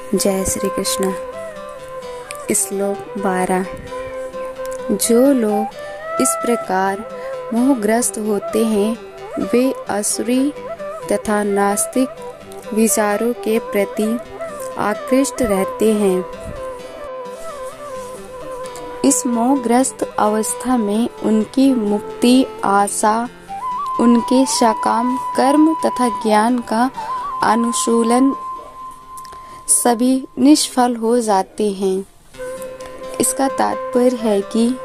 जय श्री कृष्ण। श्लोक 12। जो लोग इस प्रकार मोहग्रस्त होते हैं वे आसुरी तथा नास्तिक विचारों के प्रति आकृष्ट रहते हैं। इस मोहग्रस्त अवस्था में उनकी मुक्ति आशा, उनके सकाम कर्म तथा ज्ञान का अनुशीलन सभी निष्फल हो जाते हैं। इसका तात्पर्य है कि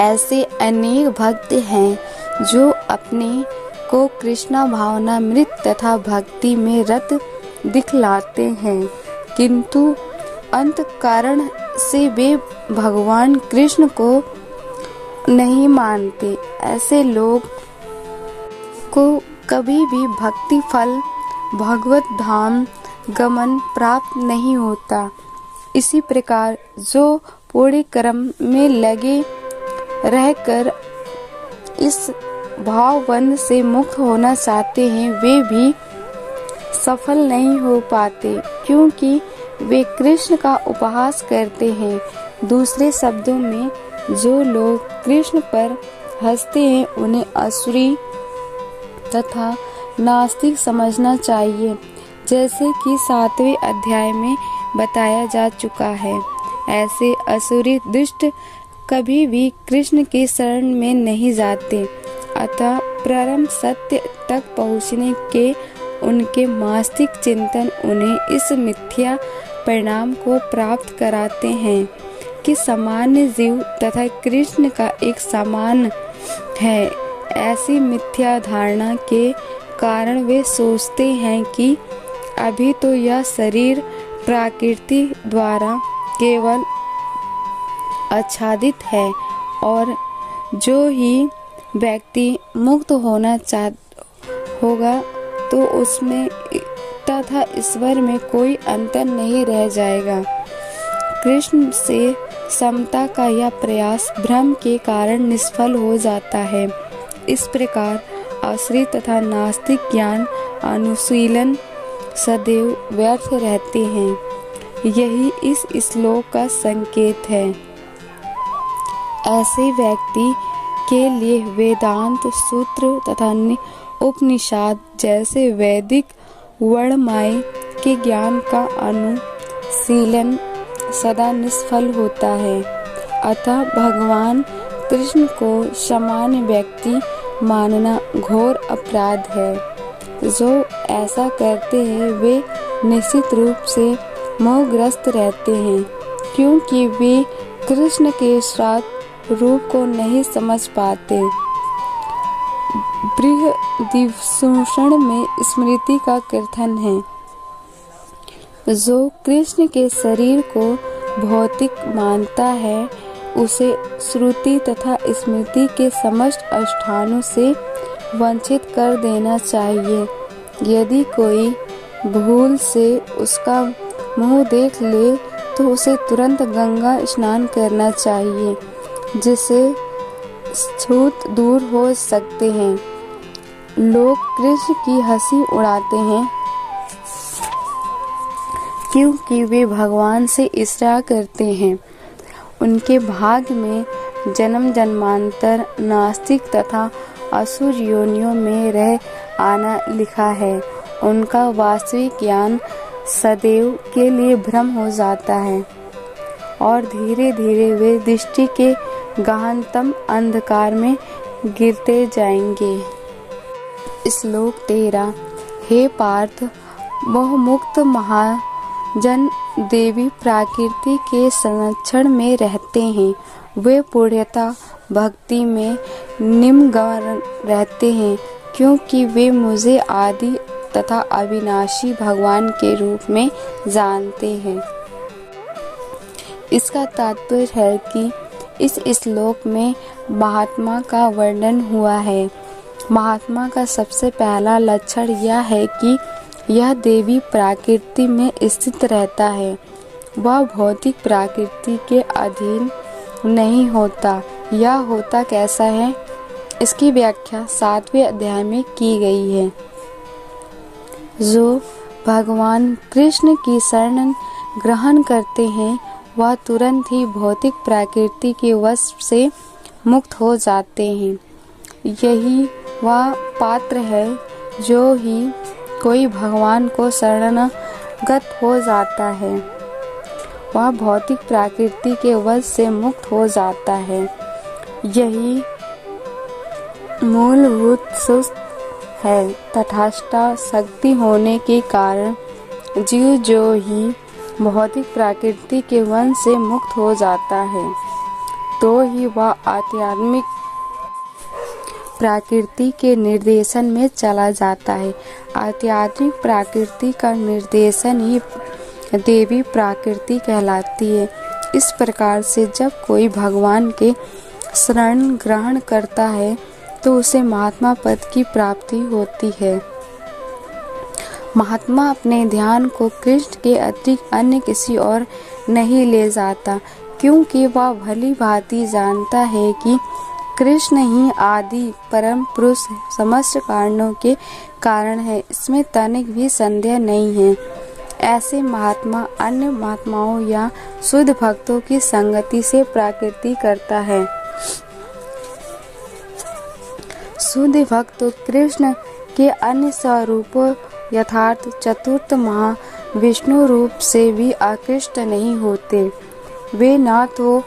ऐसे अनेक भक्त हैं जो अपने को कृष्ण भावनामृत तथा भक्ति में रत दिखलाते हैं, किंतु अंतःकरण से वे भगवान कृष्ण को नहीं मानते। ऐसे लोग को कभी भी भक्ति फल भगवत धाम गमन प्राप्त नहीं होता। इसी प्रकार जो पूर्ण कर्म में लगे रहकर इस भावबंध से मुक्त होना चाहते हैं वे भी सफल नहीं हो पाते, क्योंकि वे कृष्ण का उपहास करते हैं। दूसरे शब्दों में जो लोग कृष्ण पर हंसते हैं उन्हें आसुरी तथा नास्तिक समझना चाहिए, जैसे कि 7वें अध्याय में बताया जा चुका है। ऐसे असुरी दुष्ट कभी भी कृष्ण के शरण में नहीं जाते, अतः परम सत्य तक पहुँचने के उनके मानसिक चिंतन उन्हें इस मिथ्या परिणाम को प्राप्त कराते हैं कि सामान्य जीव तथा कृष्ण का एक समान है। ऐसी मिथ्या धारणा के कारण वे सोचते हैं कि अभी तो यह शरीर प्रकृति द्वारा केवल आच्छादित है और जो ही व्यक्ति मुक्त होगा तो उसमें तथा ईश्वर में कोई अंतर नहीं रह जाएगा। कृष्ण से समता का यह प्रयास भ्रम के कारण निष्फल हो जाता है। इस प्रकार आसुरी तथा नास्तिक ज्ञान अनुशीलन सदैव व्यर्थ रहते हैं। यही इस श्लोक का संकेत है। ऐसे व्यक्ति के लिए वेदांत सूत्र तथा उपनिषद जैसे वैदिक वर्णमाय के ज्ञान का अनुशीलन सदा निष्फल होता है। अतः भगवान कृष्ण को सामान्य व्यक्ति मानना घोर अपराध है। जो ऐसा करते हैं वे निश्चित रूप से मोहग्रस्त रहते हैं, क्योंकि वे कृष्ण के श्राद्ध रूप को नहीं समझ पाते। बृहदीभूषण में स्मृति का कीर्तन है। जो कृष्ण के शरीर को भौतिक मानता है उसे श्रुति तथा स्मृति के समस्त अनुष्ठानों से वंचित कर देना चाहिए। यदि कोई भूल से उसका मुंह देख ले तो उसे तुरंत गंगा स्नान करना चाहिए, जिससे छूत दूर हो सकते हैं। लोग कृष्ण की हंसी उड़ाते हैं क्योंकि वे भगवान से ईर्ष्या करते हैं। उनके भाग्य में जन्म जन्मांतर नास्तिक तथा असुर योनियों में रह आना लिखा है। उनका वास्तविक ज्ञान सदैव के लिए भ्रम हो जाता है और धीरे धीरे वे दृष्टि के गहनतम अंधकार में गिरते जाएंगे। श्लोक 13। हे पार्थ, मोहमुक्त महाजन देवी प्रकृति के संरक्षण में रहते हैं। वे पूर्णतः भक्ति में निमग्न रहते हैं, क्योंकि वे मुझे आदि तथा अविनाशी भगवान के रूप में जानते हैं। इसका तात्पर्य है कि इस श्लोक में महात्मा का वर्णन हुआ है। महात्मा का सबसे पहला लक्षण यह है कि यह देवी प्रकृति में स्थित रहता है। वह भौतिक प्रकृति के अधीन नहीं होता। यह होता कैसा है, इसकी व्याख्या 7वें अध्याय में की गई है। जो भगवान कृष्ण की शरण ग्रहण करते हैं वह तुरंत ही भौतिक प्रकृति के वश से मुक्त हो जाते हैं। यही वह पात्र है जो ही कोई भगवान को शरणागत हो जाता है वह भौतिक प्रकृति के वश से मुक्त हो जाता है। यही मूलभूत सुख है। तटस्थ शक्ति होने के कारण जीव जो ही भौतिक प्रकृति के वश से मुक्त हो जाता है तो ही वह आध्यात्मिक प्रकृति के निर्देशन में चला जाता है। आध्यात्मिक प्रकृति का निर्देशन ही देवी प्रकृति कहलाती है। इस प्रकार से जब कोई भगवान के शरण ग्रहण करता है तो उसे महात्मा पद की प्राप्ति होती है। महात्मा अपने ध्यान को कृष्ण के अतिरिक्त अन्य किसी और नहीं ले जाता, क्योंकि वह भली भांति जानता है कि कृष्ण ही आदि परम पुरुष समस्त कारणों के कारण है। इसमें तनिक भी संदेह नहीं है। ऐसे महात्मा अन्य महात्माओं या शुद्ध भक्तों की संगति से प्रकृति करता है। शुद्ध भक्त कृष्ण के अन्य स्वरूपों यथार्थ चतुर्थ महाविष्णु रूप से भी आकृष्ट नहीं होते। वे ना तो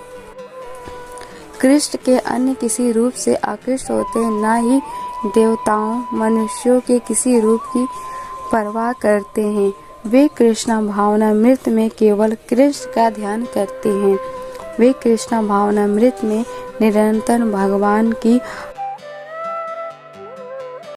कृष्ण के अन्य किसी रूप से आकृष्ट होते, न ही देवताओं मनुष्यों के किसी रूप की परवाह करते हैं। वे कृष्ण भावनामृत में केवल कृष्ण का ध्यान करते हैं। वे कृष्ण भावनामृत में निरंतर भगवान की